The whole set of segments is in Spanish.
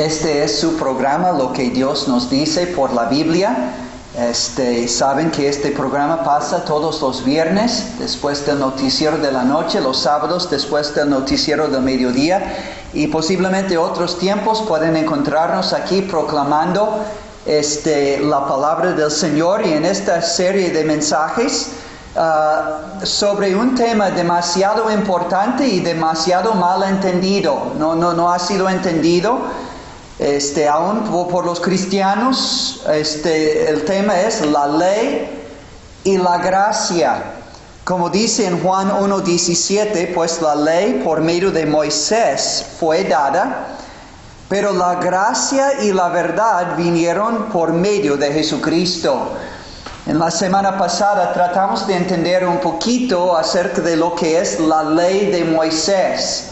Este es su programa, Lo que Dios nos dice por la Biblia. Saben que este programa pasa todos los viernes después del noticiero de la noche, los sábados después del noticiero del mediodía, y posiblemente otros tiempos pueden encontrarnos aquí proclamando la palabra del Señor, y en esta serie de mensajes sobre un tema demasiado importante y demasiado mal entendido. No ha sido entendido aún por los cristianos. El tema es la ley y la gracia. Como dice en Juan 1:17, pues la ley por medio de Moisés fue dada, pero la gracia y la verdad vinieron por medio de Jesucristo. En la semana pasada tratamos de entender un poquito acerca de lo que es la ley de Moisés.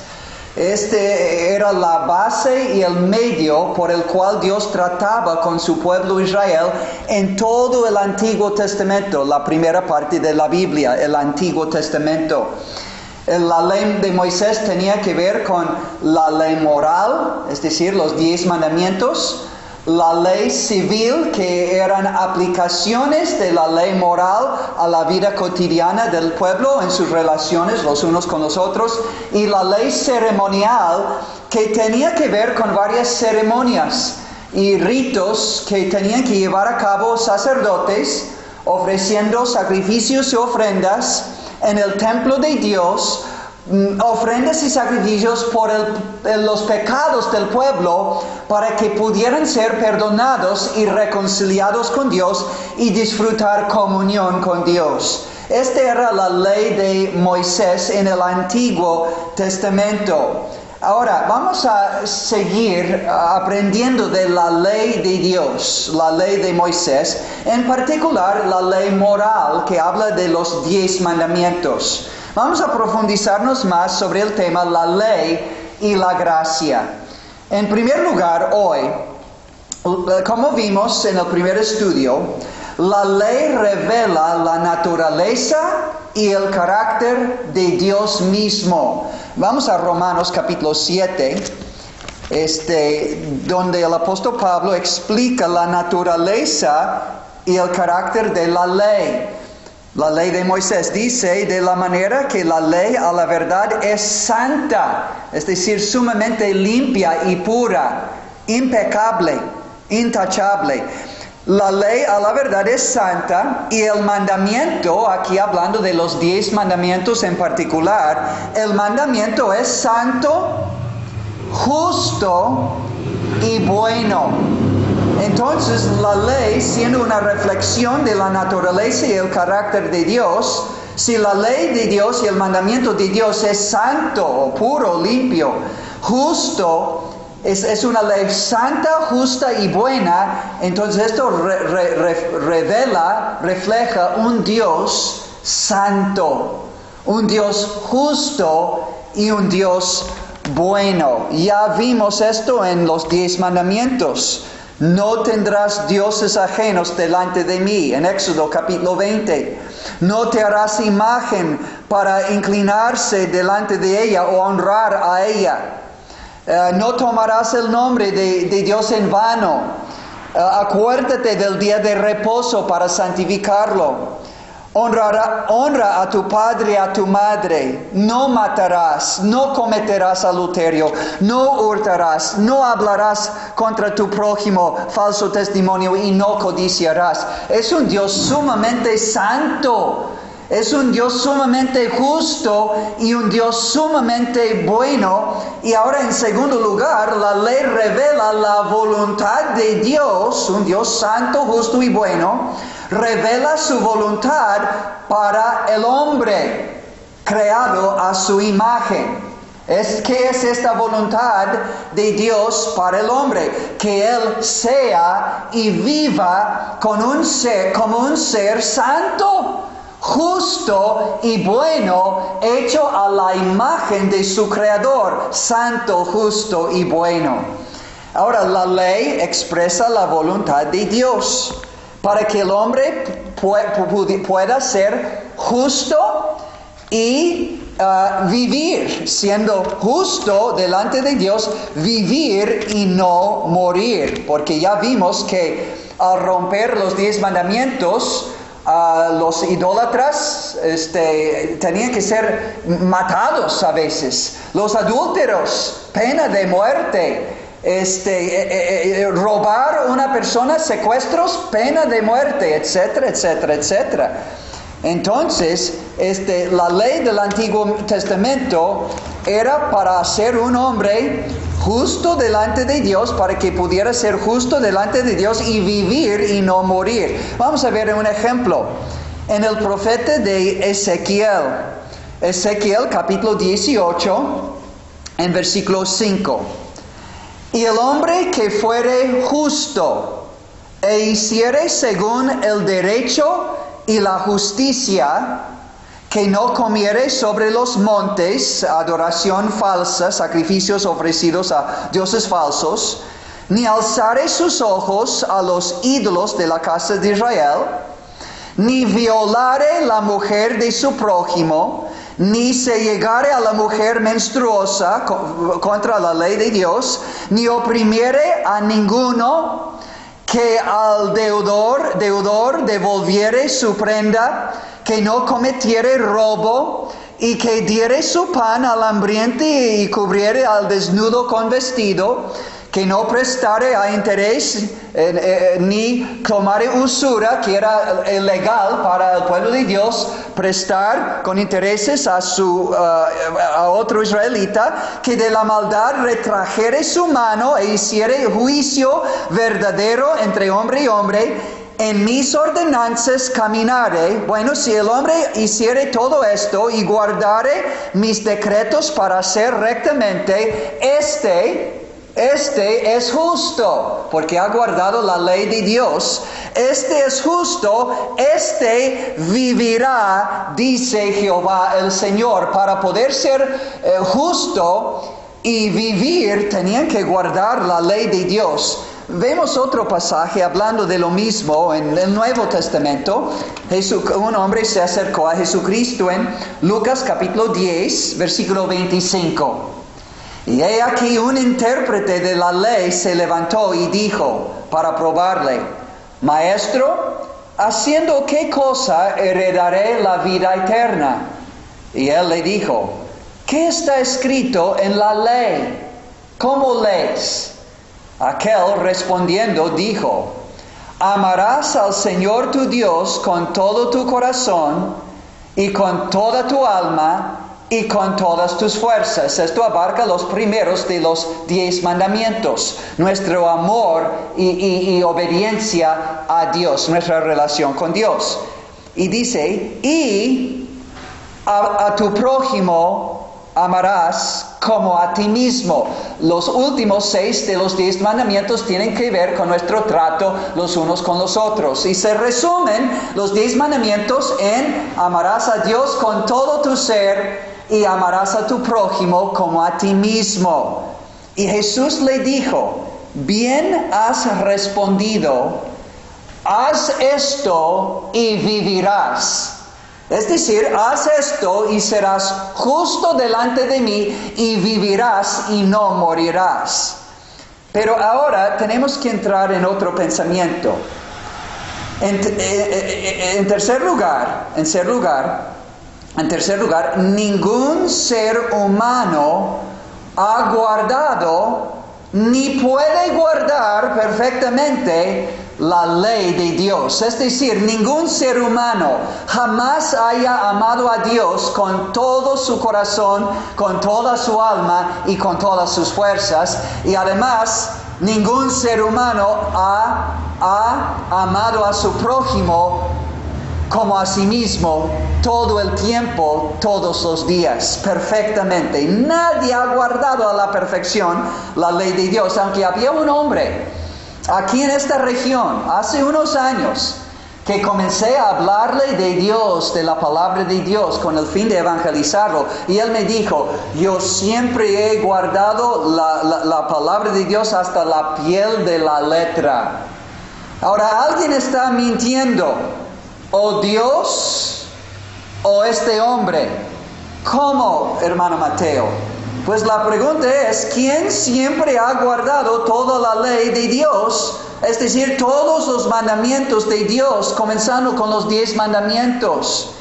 Era la base y el medio por el cual Dios trataba con su pueblo Israel en todo el Antiguo Testamento, la primera parte de la Biblia, el Antiguo Testamento. La ley de Moisés tenía que ver con la ley moral, es decir, los 10 mandamientos, la ley civil, que eran aplicaciones de la ley moral a la vida cotidiana del pueblo en sus relaciones los unos con los otros, y la ley ceremonial, que tenía que ver con varias ceremonias y ritos que tenían que llevar a cabo sacerdotes, ofreciendo sacrificios y ofrendas en el templo de Dios, ofrendas y sacrificios por los pecados del pueblo, para que pudieran ser perdonados y reconciliados con Dios y disfrutar comunión con Dios. Esta era la ley de Moisés en el Antiguo Testamento. Ahora vamos a seguir aprendiendo de la ley de Dios, la ley de Moisés, en particular la ley moral, que habla de los 10 mandamientos. Vamos a profundizarnos más sobre el tema la ley y la gracia. En primer lugar, hoy, como vimos en el primer estudio, la ley revela la naturaleza y el carácter de Dios mismo. Vamos a Romanos capítulo 7, donde el apóstol Pablo explica la naturaleza y el carácter de la ley. La ley de Moisés dice de la manera que la ley a la verdad es santa, es decir, sumamente limpia y pura, impecable, intachable. La ley a la verdad es santa, y el mandamiento, aquí hablando de los 10 mandamientos en particular, el mandamiento es santo, justo y bueno. Entonces, la ley, siendo una reflexión de la naturaleza y el carácter de Dios, si la ley de Dios y el mandamiento de Dios es santo, puro, limpio, justo, es una ley santa, justa y buena, entonces esto refleja un Dios santo, un Dios justo y un Dios bueno. Ya vimos esto en los 10 mandamientos. No tendrás dioses ajenos delante de mí, en Éxodo capítulo 20. No te harás imagen para inclinarse delante de ella o honrar a ella. No tomarás el nombre de Dios en vano. Acuérdate del día de reposo para santificarlo. Honra a tu padre y a tu madre. No matarás, no cometerás adulterio, no hurtarás, no hablarás contra tu prójimo falso testimonio y no codiciarás. Es un Dios sumamente santo, es un Dios sumamente justo y un Dios sumamente bueno. Y ahora, en segundo lugar, la ley revela la voluntad de Dios, un Dios santo, justo y bueno. Revela su voluntad para el hombre, creado a su imagen. ¿Qué es esta voluntad de Dios para el hombre? Que Él sea y viva como un ser santo, justo y bueno, hecho a la imagen de su Creador, santo, justo y bueno. Ahora, la ley expresa la voluntad de Dios para que el hombre pueda ser justo y vivir, siendo justo delante de Dios, vivir y no morir. Porque ya vimos que al romper los 10 mandamientos, los idólatras tenían que ser matados a veces. Los adúlteros, pena de muerte. Robar a una persona, secuestros, pena de muerte, etcétera, etcétera, etcétera. Entonces, la ley del Antiguo Testamento era para hacer un hombre justo delante de Dios, para que pudiera ser justo delante de Dios y vivir y no morir. Vamos a ver un ejemplo. En el profeta de Ezequiel capítulo 18, en versículo 5. Y el hombre que fuere justo e hiciere según el derecho y la justicia, que no comiere sobre los montes adoración falsa, sacrificios ofrecidos a dioses falsos, ni alzare sus ojos a los ídolos de la casa de Israel, ni violare la mujer de su prójimo, ni se llegare a la mujer menstruosa contra la ley de Dios, ni oprimiere a ninguno, que al deudor devolviere su prenda, que no cometiere robo, y que diere su pan al hambriente y cubriere al desnudo con vestido, que no prestare a interés ni tomare usura, que era ilegal para el pueblo de Dios, prestar con intereses a otro israelita, que de la maldad retrajere su mano e hiciere juicio verdadero entre hombre y hombre. En mis ordenanzas caminare. Bueno, si el hombre hiciere todo esto y guardare mis decretos para hacer rectamente, este es justo, porque ha guardado la ley de Dios. Este es justo, este vivirá, dice Jehová el Señor. Para poder ser justo y vivir, tenían que guardar la ley de Dios. Vemos otro pasaje hablando de lo mismo en el Nuevo Testamento. Un hombre se acercó a Jesucristo en Lucas capítulo 10, versículo 25. Y he aquí un intérprete de la ley se levantó y dijo, para probarle: Maestro, ¿haciendo qué cosa heredaré la vida eterna? Y él le dijo: ¿qué está escrito en la ley? ¿Cómo lees? Aquel respondiendo dijo: amarás al Señor tu Dios con todo tu corazón y con toda tu alma y con todas tus fuerzas. Esto abarca los primeros de los 10 mandamientos. Nuestro amor y obediencia a Dios, nuestra relación con Dios. Y dice, y a tu prójimo amarás como a ti mismo. Los últimos 6 de los 10 mandamientos tienen que ver con nuestro trato los unos con los otros. Y se resumen los 10 mandamientos en amarás a Dios con todo tu ser y amarás a tu prójimo como a ti mismo. Y Jesús le dijo: bien has respondido, haz esto y vivirás. Es decir, haz esto y serás justo delante de mí y vivirás y no morirás. Pero ahora tenemos que entrar en otro pensamiento. En tercer lugar, ningún ser humano ha guardado ni puede guardar perfectamente la ley de Dios. Es decir, ningún ser humano jamás haya amado a Dios con todo su corazón, con toda su alma y con todas sus fuerzas. Y además, ningún ser humano ha amado a su prójimo como a sí mismo todo el tiempo, todos los días, perfectamente. Nadie ha guardado a la perfección la ley de Dios, aunque había un hombre aquí en esta región hace unos años que comencé a hablarle de Dios, de la palabra de Dios, con el fin de evangelizarlo. Y él me dijo: yo siempre he guardado la palabra de Dios hasta la piel de la letra. Ahora, alguien está mintiendo, o Dios o este hombre. ¿Cómo, hermano Mateo? Pues la pregunta es, ¿quién siempre ha guardado toda la ley de Dios? Es decir, todos los mandamientos de Dios, comenzando con los 10 mandamientos.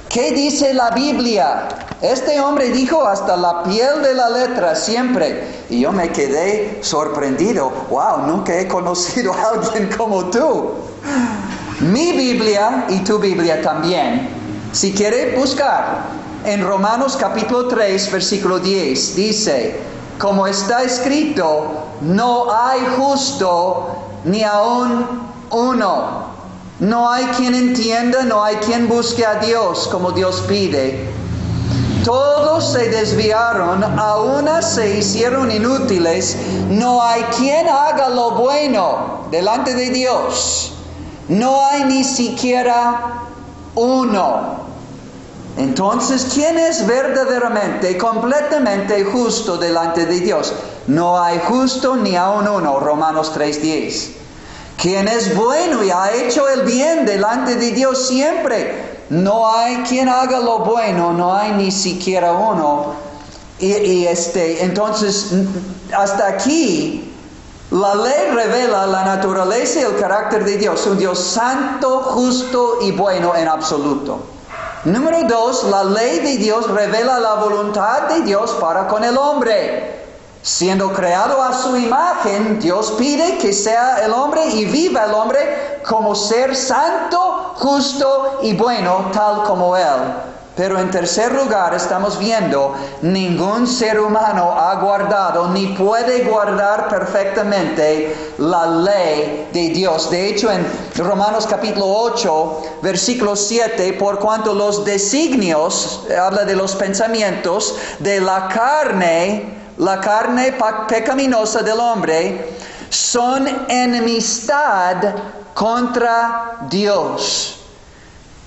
¿Qué dice la Biblia? Este hombre dijo hasta la piel de la letra siempre. Y yo me quedé sorprendido. Wow, nunca he conocido a alguien como tú. Mi Biblia y tu Biblia también. Si quiere buscar en Romanos capítulo 3, versículo 10, dice, como está escrito, no hay justo ni aún uno. No hay quien entienda, no hay quien busque a Dios como Dios pide. Todos se desviaron, a una se hicieron inútiles. No hay quien haga lo bueno delante de Dios. No hay ni siquiera uno. Entonces, ¿quién es verdaderamente, completamente justo delante de Dios? No hay justo ni aun uno. Romanos 3:10. ¿Quién es bueno y ha hecho el bien delante de Dios siempre? No hay quien haga lo bueno, no hay ni siquiera uno. Entonces, hasta aquí, la ley revela la naturaleza y el carácter de Dios. Un Dios santo, justo y bueno en absoluto. Número 2, la ley de Dios revela la voluntad de Dios para con el hombre. Siendo creado a su imagen, Dios pide que sea el hombre y viva el hombre como ser santo, justo y bueno, tal como Él. Pero en tercer lugar estamos viendo, ningún ser humano ha guardado ni puede guardar perfectamente la ley de Dios. De hecho, en Romanos capítulo 8, versículo 7, por cuanto los designios, habla de los pensamientos de la carne pecaminosa del hombre, son enemistad contra Dios.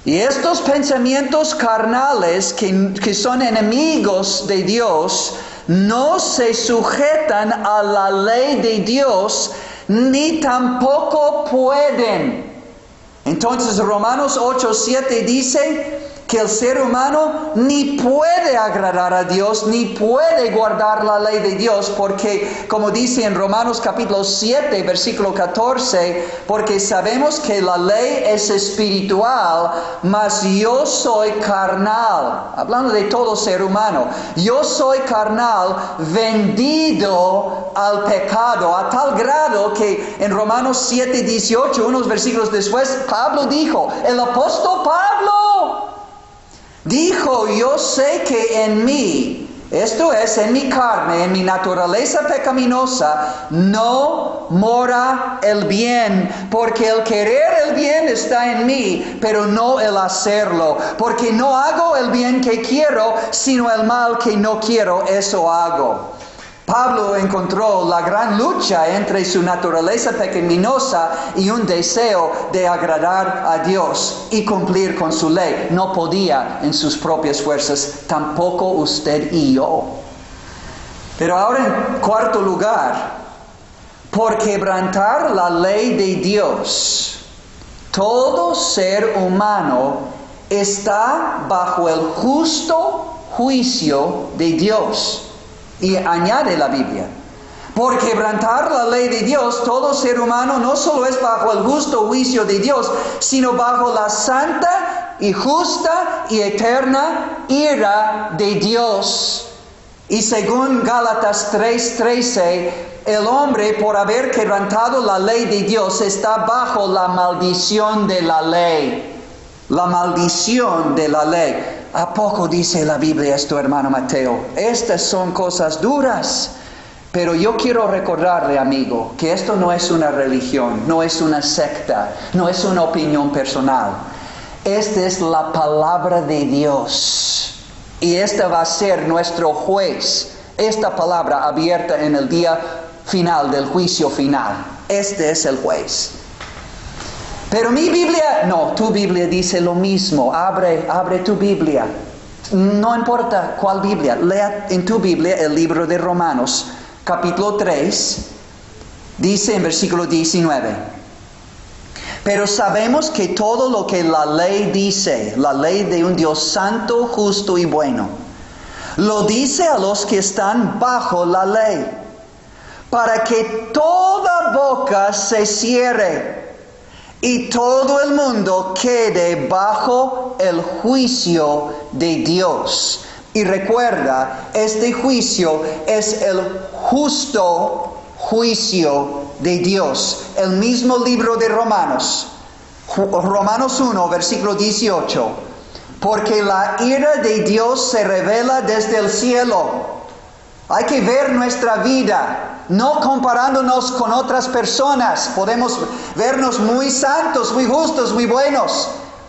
Y estos pensamientos carnales que son enemigos de Dios, no se sujetan a la ley de Dios, ni tampoco pueden. Entonces Romanos 8:7 dice que el ser humano ni puede agradar a Dios, ni puede guardar la ley de Dios, porque, como dice en Romanos capítulo 7, versículo 14, porque sabemos que la ley es espiritual, mas yo soy carnal. Hablando de todo ser humano, yo soy carnal, vendido al pecado, a tal grado que en Romanos 7:18, unos versículos después, Pablo dijo, el apóstol Pablo dijo, yo sé que en mí, esto es, en mi carne, en mi naturaleza pecaminosa, no mora el bien, porque el querer el bien está en mí, pero no el hacerlo, porque no hago el bien que quiero, sino el mal que no quiero, eso hago. Pablo encontró la gran lucha entre su naturaleza pecaminosa y un deseo de agradar a Dios y cumplir con su ley. No podía en sus propias fuerzas, tampoco usted y yo. Pero ahora en cuarto lugar, por quebrantar la ley de Dios, todo ser humano está bajo el justo juicio de Dios. Y añade la Biblia, por quebrantar la ley de Dios, todo ser humano no solo es bajo el justo juicio de Dios, sino bajo la santa y justa y eterna ira de Dios. Y según Gálatas 3:13, el hombre, por haber quebrantado la ley de Dios, está bajo la maldición de la ley. La maldición de la ley. ¿A poco dice la Biblia esto, hermano Mateo? Estas son cosas duras. Pero yo quiero recordarle, amigo, que esto no es una religión, no es una secta, no es una opinión personal. Esta es la palabra de Dios. Y esta va a ser nuestro juez. Esta palabra abierta en el día final del juicio final. Este es el juez. Pero mi Biblia, no, tu Biblia dice lo mismo. Abre tu Biblia. No importa cuál Biblia. Lea en tu Biblia el libro de Romanos, capítulo 3. Dice en versículo 19. Pero sabemos que todo lo que la ley dice, la ley de un Dios santo, justo y bueno, Lo dice a los que están bajo la ley, para que toda boca se cierre y todo el mundo quede bajo el juicio de Dios. Y recuerda, este juicio es el justo juicio de Dios. El mismo libro de Romanos 1, versículo 18. Porque la ira de Dios se revela desde el cielo. Hay que ver nuestra vida, no comparándonos con otras personas. Podemos vernos muy santos, muy justos, muy buenos.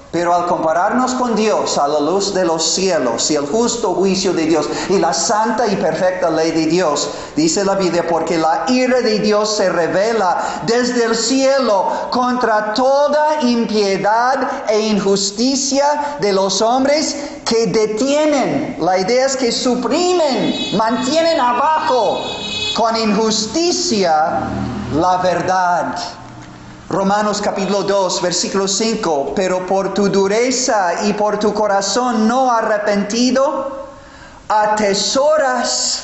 Pero al compararnos con Dios, a la luz de los cielos y el justo juicio de Dios y la santa y perfecta ley de Dios, dice la Biblia, porque la ira de Dios se revela desde el cielo contra toda impiedad e injusticia de los hombres que detienen. La idea es que suprimen, mantienen abajo con injusticia la verdad. Romanos capítulo 2, versículo 5. Pero por tu dureza y por tu corazón no arrepentido, atesoras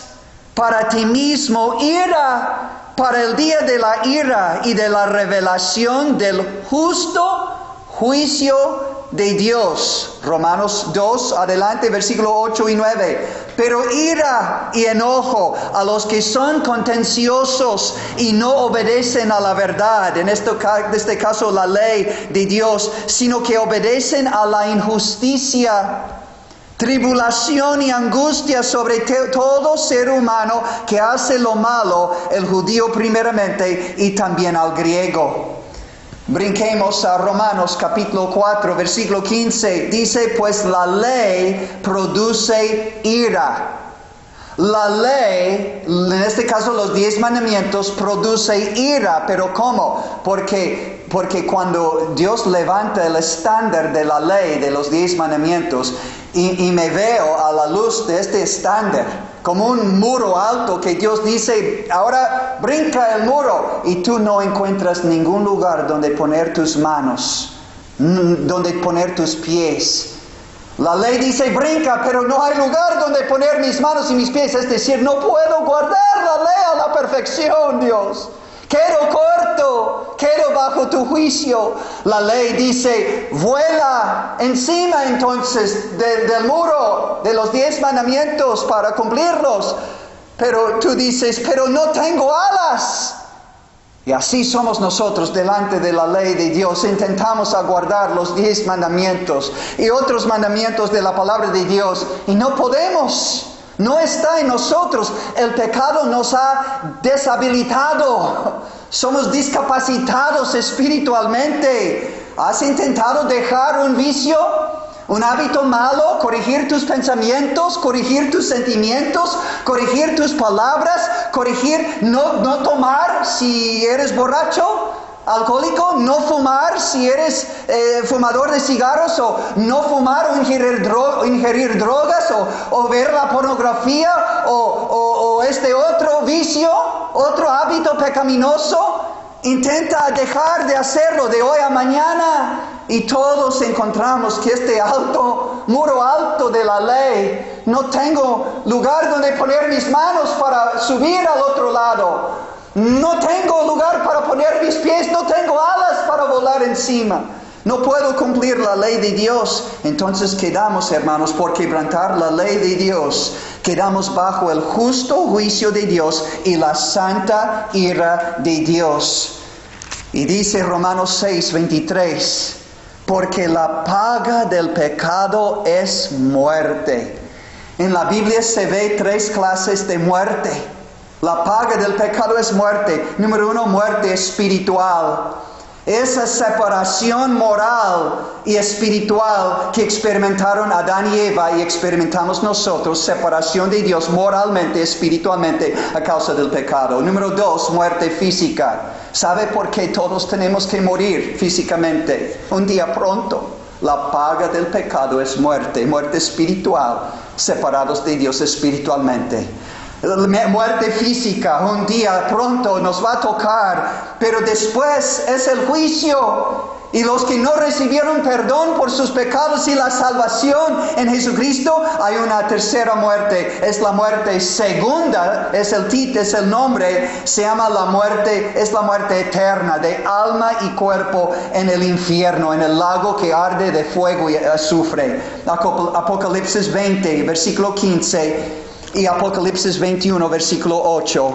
para ti mismo ira para el día de la ira y de la revelación del justo juicio de Dios. Romanos 2, adelante, versículo 8 y 9. Pero ira y enojo a los que son contenciosos y no obedecen a la verdad, en este caso la ley de Dios, sino que obedecen a la injusticia. Tribulación y angustia sobre todo ser humano que hace lo malo, el judío primeramente y también al griego. Brinquemos a Romanos capítulo 4, versículo 15. Dice, pues la ley produce ira. La ley, en este caso los 10 mandamientos, produce ira. ¿Pero cómo? Porque cuando Dios levanta el estándar de la ley, de los 10 mandamientos, y me veo a la luz de este estándar, como un muro alto que Dios dice, ahora brinca el muro, y tú no encuentras ningún lugar donde poner tus manos, donde poner tus pies. La ley dice brinca, pero no hay lugar donde poner mis manos y mis pies. Es decir, no puedo guardar la ley a la perfección, Dios. Quedo corto, quedo bajo tu juicio. La ley dice, vuela encima entonces del muro de los 10 mandamientos para cumplirlos. Pero tú dices, pero no tengo alas. Y así somos nosotros delante de la ley de Dios. Intentamos aguardar los 10 mandamientos y otros mandamientos de la palabra de Dios y no podemos. No está en nosotros. El pecado nos ha deshabilitado. Somos discapacitados espiritualmente. ¿Has intentado dejar un vicio? Un hábito malo, corregir tus pensamientos, corregir tus sentimientos, corregir tus palabras, corregir no tomar si eres borracho, alcohólico, no fumar si eres fumador de cigarros, o no fumar o ingerir drogas, o ver la pornografía, o este otro vicio, otro hábito pecaminoso. Intenta dejar de hacerlo de hoy a mañana. Y todos encontramos que este muro alto de la ley, no tengo lugar donde poner mis manos para subir al otro lado. No tengo lugar para poner mis pies, no tengo alas para volar encima. No puedo cumplir la ley de Dios. Entonces quedamos, hermanos, por quebrantar la ley de Dios. Quedamos bajo el justo juicio de Dios y la santa ira de Dios. Y dice Romanos 6, 23, porque la paga del pecado es muerte. En la Biblia se ve 3 clases de muerte. La paga del pecado es muerte. Número 1, muerte espiritual. Esa separación moral y espiritual que experimentaron Adán y Eva y experimentamos nosotros, separación de Dios moralmente, espiritualmente a causa del pecado. Número 2, muerte física. ¿Sabe por qué todos tenemos que morir físicamente? Un día pronto. La paga del pecado es muerte, muerte espiritual, separados de Dios espiritualmente. Muerte física, un día pronto nos va a tocar, pero después es el juicio. Y los que no recibieron perdón por sus pecados y la salvación en Jesucristo, hay una tercera muerte. Es la muerte segunda, es el nombre, se llama la muerte, es la muerte eterna de alma y cuerpo en el infierno, en el lago que arde de fuego y azufre. Apocalipsis 20, versículo 15. Y Apocalipsis 21, versículo 8.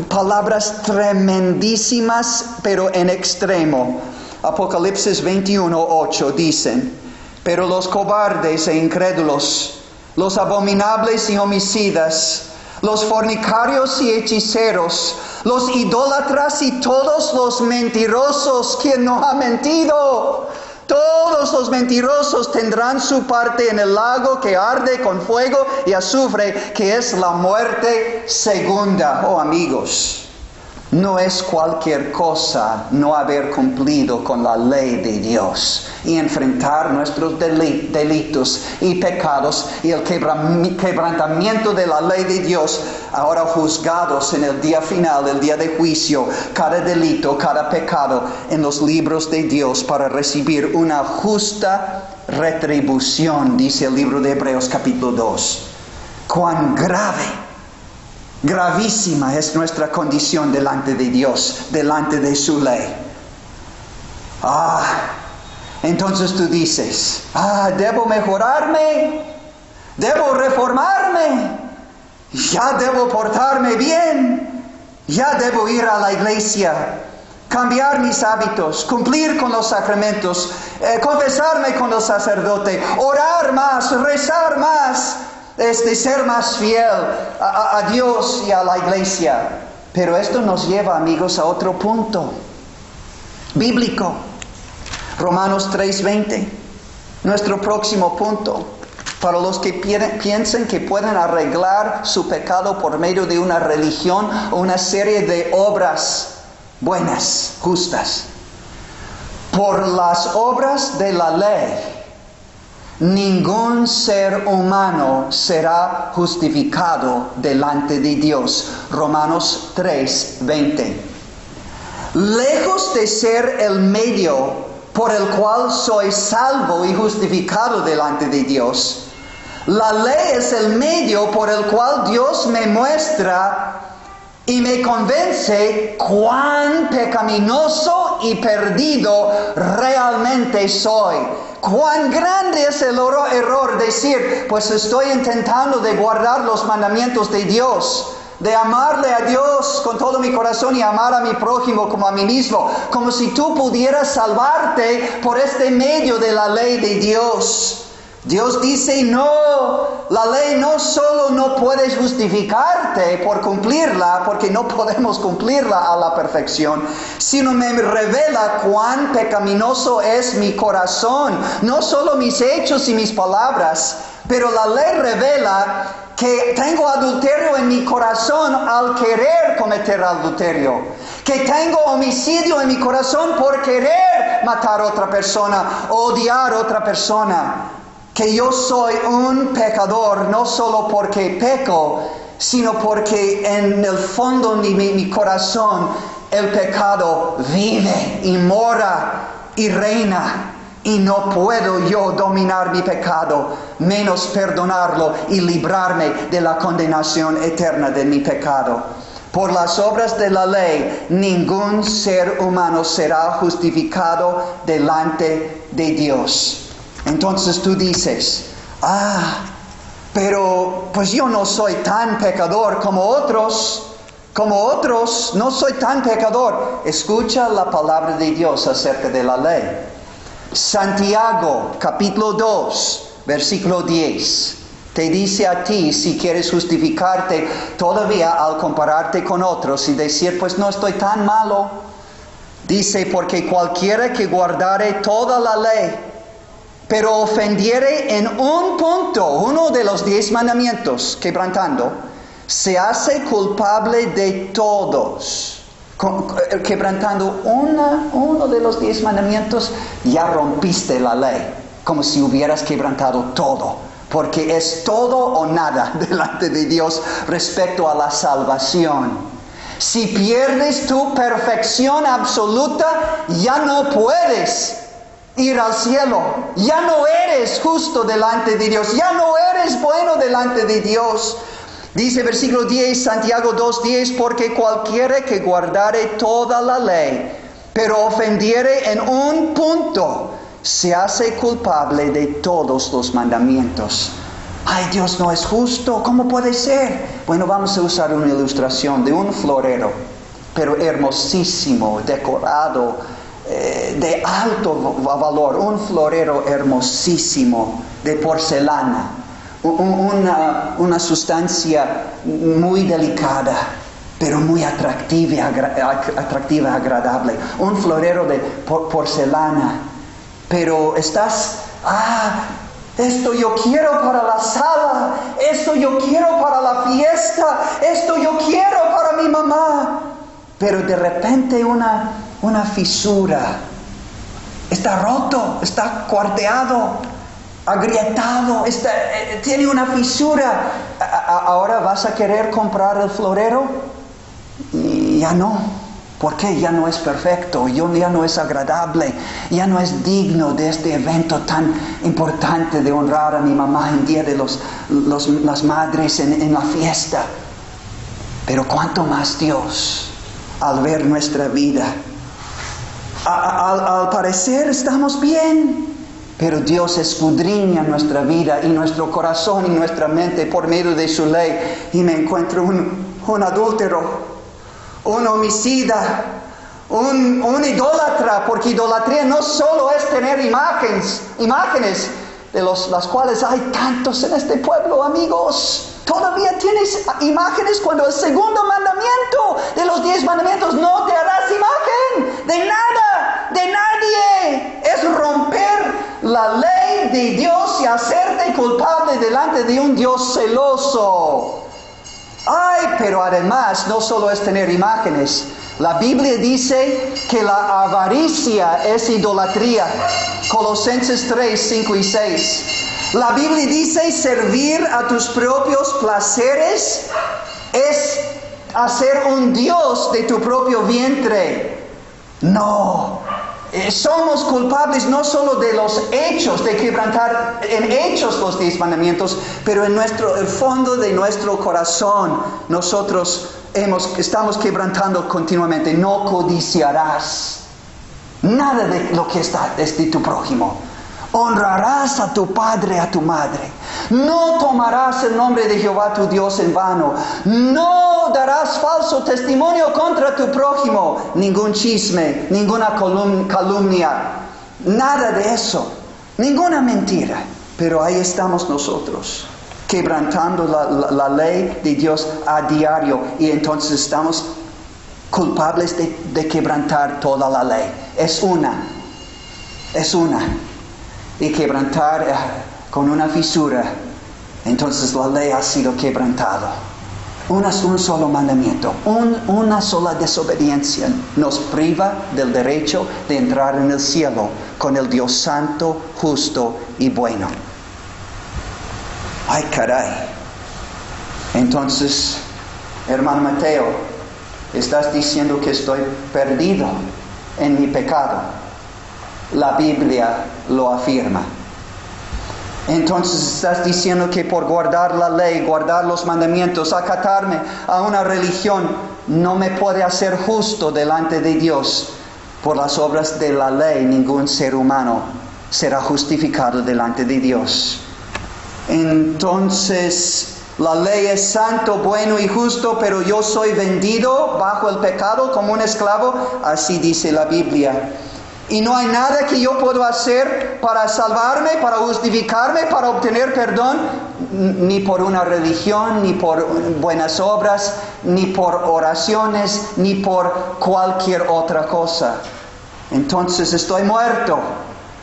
Palabras tremendísimas, pero en extremo. Apocalipsis 21, 8 dicen: pero los cobardes e incrédulos, los abominables y homicidas, los fornicarios y hechiceros, los idólatras y todos los mentirosos, ¿quién no ha mentido? Todos los mentirosos tendrán su parte en el lago que arde con fuego y azufre, que es la muerte segunda. Oh amigos, no es cualquier cosa no haber cumplido con la ley de Dios y enfrentar nuestros delitos y pecados y el quebrantamiento de la ley de Dios, ahora juzgados en el día final, el día de juicio, cada delito, cada pecado en los libros de Dios para recibir una justa retribución, dice el libro de Hebreos capítulo 2. Cuán gravísima es nuestra condición delante de Dios, delante de su ley. Entonces tú dices, debo mejorarme, debo reformarme, ya debo portarme bien, ya debo ir a la iglesia, cambiar mis hábitos, cumplir con los sacramentos, confesarme con el sacerdote, orar más, rezar más, ser más fiel a Dios y a la iglesia. Pero esto nos lleva, amigos, a otro punto bíblico. Romanos 3:20, nuestro próximo punto. Para los que piensan que pueden arreglar su pecado por medio de una religión o una serie de obras buenas, justas. Por las obras de la ley, ningún ser humano será justificado delante de Dios. Romanos 3:20. Lejos de ser el medio por el cual soy salvo y justificado delante de Dios, la ley es el medio por el cual Dios me muestra y me convence cuán pecaminoso y perdido realmente soy. Cuán grande es el error decir, pues estoy intentando de guardar los mandamientos de Dios, de amarle a Dios con todo mi corazón y amar a mi prójimo como a mí mismo, como si tú pudieras salvarte por este medio de la ley de Dios. Dios dice, no, la ley no solo no puedes justificarte por cumplirla, porque no podemos cumplirla a la perfección, sino me revela cuán pecaminoso es mi corazón, no solo mis hechos y mis palabras, pero la ley revela que tengo adulterio en mi corazón al querer cometer adulterio, que tengo homicidio en mi corazón por querer matar a otra persona, odiar a otra persona, que yo soy un pecador no solo porque peco, sino porque en el fondo de mi corazón el pecado vive y mora y reina. Y no puedo yo dominar mi pecado, menos perdonarlo y librarme de la condenación eterna de mi pecado. Por las obras de la ley, ningún ser humano será justificado delante de Dios. Entonces tú dices, pero pues yo no soy tan pecador como otros, no soy tan pecador. Escucha la palabra de Dios acerca de la ley. Santiago, capítulo 2, versículo 10, te dice a ti, si quieres justificarte todavía al compararte con otros y decir, pues no estoy tan malo, dice, porque cualquiera que guardare toda la ley, pero ofendiere en un punto, uno de los 10 mandamientos, quebrantando, se hace culpable de todos. Quebrantando uno de los 10 mandamientos, ya rompiste la ley, como si hubieras quebrantado todo, porque es todo o nada delante de Dios respecto a la salvación. Si pierdes tu perfección absoluta, ya no puedes ir al cielo. Ya no eres justo delante de Dios. Ya no eres bueno delante de Dios. Dice versículo 10, Santiago 2:10, porque cualquiera que guardare toda la ley, pero ofendiere en un punto, se hace culpable de todos los mandamientos. Ay, Dios no es justo, ¿cómo puede ser? Bueno, vamos a usar una ilustración de un florero, pero hermosísimo, decorado, de alto valor, un florero hermosísimo, de porcelana, una sustancia muy delicada, pero muy atractiva, agradable, un florero de porcelana, pero esto yo quiero para la sala, esto yo quiero para la fiesta, esto yo quiero para mi mamá. Pero de repente una fisura, está roto, está cuarteado, agrietado, tiene una fisura. ¿Ahora vas a querer comprar el florero? Y ya no. ¿Por qué? Ya no es perfecto, ya no es agradable, ya no es digno de este evento tan importante de honrar a mi mamá en día de las madres en la fiesta. Pero cuánto más Dios, al ver nuestra vida, al parecer estamos bien, pero Dios escudriña nuestra vida y nuestro corazón y nuestra mente por medio de su ley, y me encuentro un adúltero, un homicida, un idólatra, porque idolatría no solo es tener imágenes de las cuales hay tantos en este pueblo, amigos. Todavía tienes imágenes cuando el segundo mandamiento de los 10 mandamientos: no te harás imagen de nada, de nadie. Es romper la ley de Dios y hacerte culpable delante de un Dios celoso. Ay, pero además no solo es tener imágenes. La Biblia dice que la avaricia es idolatría. Colosenses 3, 5 y 6. La Biblia dice servir a tus propios placeres es hacer un Dios de tu propio vientre. No. Somos culpables no solo de los hechos, de quebrantar en hechos los 10 mandamientos, pero en el fondo de nuestro corazón nosotros estamos quebrantando continuamente. No codiciarás nada de lo que es de tu prójimo. Honrarás a tu padre, a tu madre. No tomarás el nombre de Jehová tu Dios en vano. No darás falso testimonio contra tu prójimo. Ningún chisme, ninguna calumnia, nada de eso. Ninguna mentira. Pero ahí estamos nosotros, quebrantando la ley de Dios a diario. Y entonces estamos culpables de quebrantar toda la ley. Es una. Y quebrantar con una fisura, entonces la ley ha sido quebrantada. Un solo mandamiento, una sola desobediencia nos priva del derecho de entrar en el cielo con el Dios santo, justo y bueno. Ay, caray. Entonces, hermano Mateo, estás diciendo que estoy perdido en mi pecado. La Biblia lo afirma. Entonces estás diciendo que por guardar la ley, guardar los mandamientos, acatarme a una religión, no me puede hacer justo delante de Dios. Por las obras de la ley, ningún ser humano será justificado delante de Dios. Entonces, la ley es santo, bueno y justo, pero yo soy vendido bajo el pecado como un esclavo. Así dice la Biblia. Y no hay nada que yo pueda hacer para salvarme, para justificarme, para obtener perdón, ni por una religión, ni por buenas obras, ni por oraciones, ni por cualquier otra cosa. Entonces estoy muerto,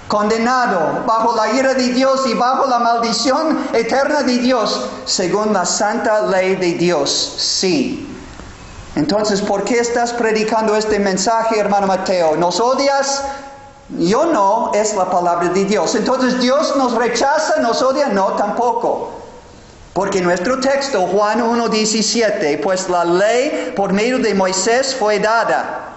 condenado, bajo la ira de Dios y bajo la maldición eterna de Dios, según la santa ley de Dios. Sí. Entonces, ¿por qué estás predicando este mensaje, hermano Mateo? ¿Nos odias? Yo no, es la palabra de Dios. Entonces, ¿Dios nos rechaza, nos odia? No, tampoco. Porque nuestro texto, Juan 1:17, pues la ley por medio de Moisés fue dada,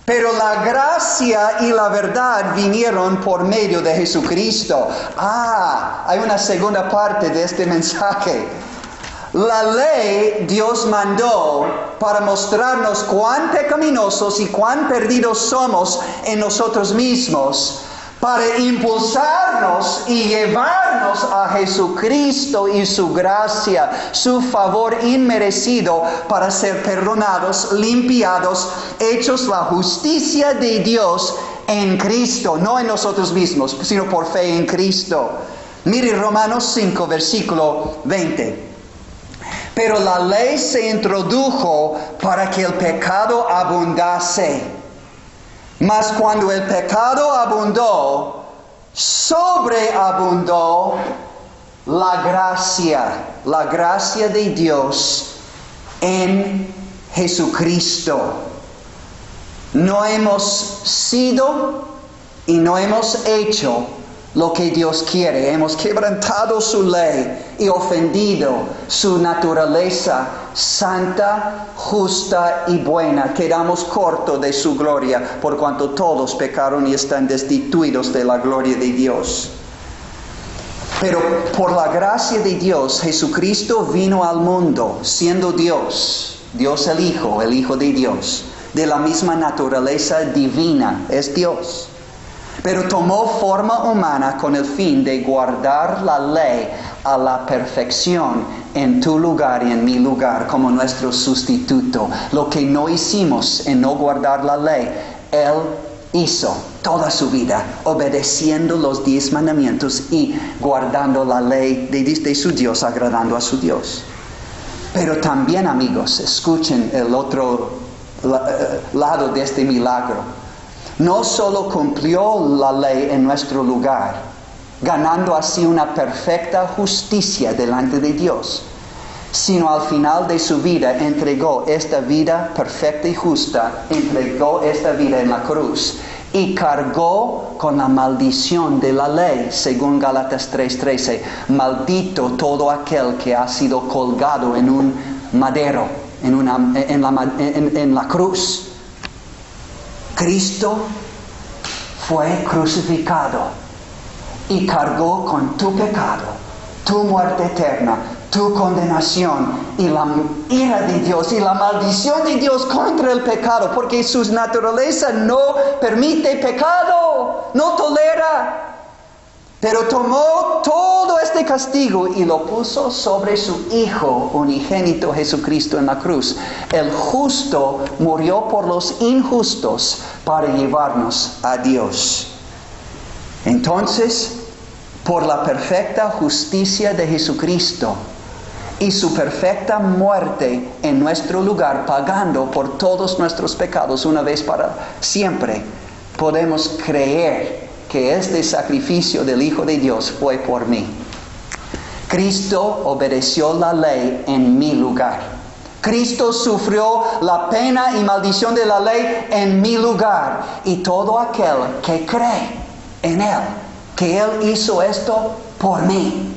pero la gracia y la verdad vinieron por medio de Jesucristo. Hay una segunda parte de este mensaje. La ley Dios mandó para mostrarnos cuán pecaminosos y cuán perdidos somos en nosotros mismos, para impulsarnos y llevarnos a Jesucristo y su gracia, su favor inmerecido, para ser perdonados, limpiados, hechos la justicia de Dios en Cristo, no en nosotros mismos, sino por fe en Cristo. Mire Romanos 5, versículo 20. Pero la ley se introdujo para que el pecado abundase. Mas cuando el pecado abundó, sobreabundó la gracia de Dios en Jesucristo. No hemos sido y no hemos hecho lo que Dios quiere. Hemos quebrantado su ley y ofendido su naturaleza santa, justa y buena. Quedamos cortos de su gloria, por cuanto todos pecaron y están destituidos de la gloria de Dios. Pero por la gracia de Dios, Jesucristo vino al mundo siendo Dios, Dios el Hijo de Dios, de la misma naturaleza divina, es Dios. Pero tomó forma humana con el fin de guardar la ley a la perfección en tu lugar y en mi lugar como nuestro sustituto. Lo que no hicimos en no guardar la ley, Él hizo toda su vida, obedeciendo los 10 mandamientos y guardando la ley de su Dios, agradando a su Dios. Pero también, amigos, escuchen el otro lado de este milagro. No solo cumplió la ley en nuestro lugar, ganando así una perfecta justicia delante de Dios, sino al final de su vida entregó esta vida perfecta y justa, entregó esta vida en la cruz y cargó con la maldición de la ley, según Gálatas 3:13. Maldito todo aquel que ha sido colgado en un madero, en la cruz. Cristo fue crucificado y cargó con tu pecado, tu muerte eterna, tu condenación y la ira de Dios y la maldición de Dios contra el pecado, porque su naturaleza no permite pecado, no tolera. Pero tomó todo este castigo y lo puso sobre su Hijo unigénito Jesucristo en la cruz. El justo murió por los injustos para llevarnos a Dios. Entonces, por la perfecta justicia de Jesucristo y su perfecta muerte en nuestro lugar, pagando por todos nuestros pecados una vez para siempre, podemos creer que este sacrificio del Hijo de Dios fue por mí. Cristo obedeció la ley en mi lugar. Cristo sufrió la pena y maldición de la ley en mi lugar. Y todo aquel que cree en Él, que Él hizo esto por mí,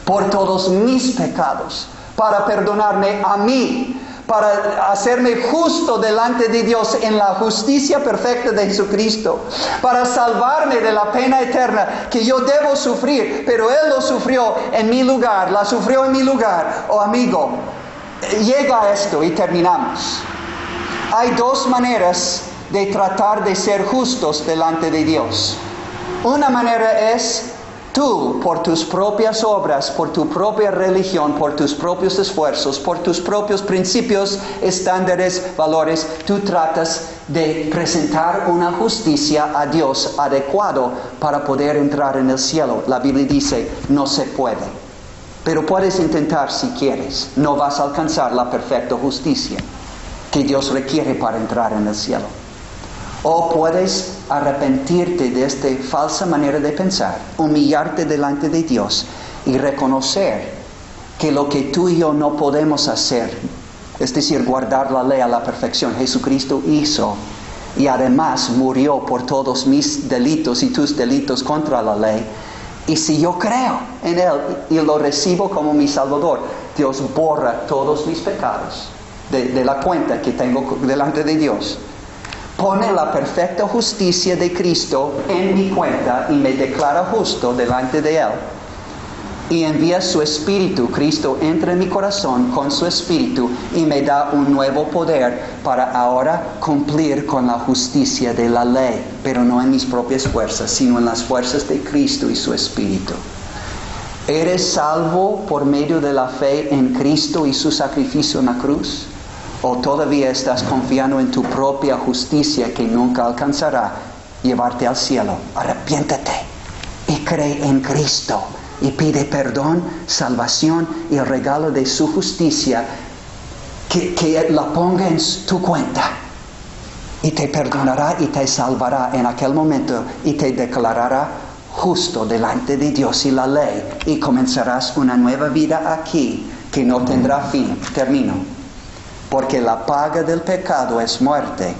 por todos mis pecados, para perdonarme a mí, para hacerme justo delante de Dios en la justicia perfecta de Jesucristo, para salvarme de la pena eterna que yo debo sufrir, pero Él lo sufrió en mi lugar, la sufrió en mi lugar. Oh amigo, llega a esto y terminamos. Hay 2 maneras de tratar de ser justos delante de Dios. Una manera es tú, por tus propias obras, por tu propia religión, por tus propios esfuerzos, por tus propios principios, estándares, valores, tú tratas de presentar una justicia a Dios adecuado para poder entrar en el cielo. La Biblia dice, no se puede. Pero puedes intentar si quieres. No vas a alcanzar la perfecta justicia que Dios requiere para entrar en el cielo. O puedes arrepentirte de esta falsa manera de pensar, humillarte delante de Dios y reconocer que lo que tú y yo no podemos hacer, es decir, guardar la ley a la perfección, Jesucristo hizo y además murió por todos mis delitos y tus delitos contra la ley. Y si yo creo en Él y lo recibo como mi Salvador, Dios borra todos mis pecados de la cuenta que tengo delante de Dios. Pone la perfecta justicia de Cristo en mi cuenta y me declara justo delante de Él. Y envía su Espíritu. Cristo entra en mi corazón con su Espíritu y me da un nuevo poder para ahora cumplir con la justicia de la ley, pero no en mis propias fuerzas, sino en las fuerzas de Cristo y su Espíritu. ¿Eres salvo por medio de la fe en Cristo y su sacrificio en la cruz? ¿O todavía estás confiando en tu propia justicia que nunca alcanzará llevarte al cielo? Arrepiéntete y cree en Cristo. Y pide perdón, salvación y el regalo de su justicia, que la ponga en tu cuenta. Y te perdonará y te salvará en aquel momento y te declarará justo delante de Dios y la ley. Y comenzarás una nueva vida aquí que no tendrá fin. Termino. Porque la paga del pecado es muerte,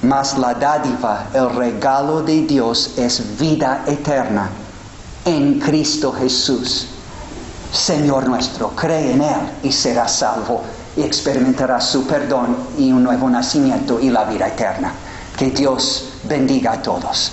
mas la dádiva, el regalo de Dios es vida eterna. En Cristo Jesús, Señor nuestro. Cree en Él y serás salvo y experimentarás su perdón y un nuevo nacimiento y la vida eterna. Que Dios bendiga a todos.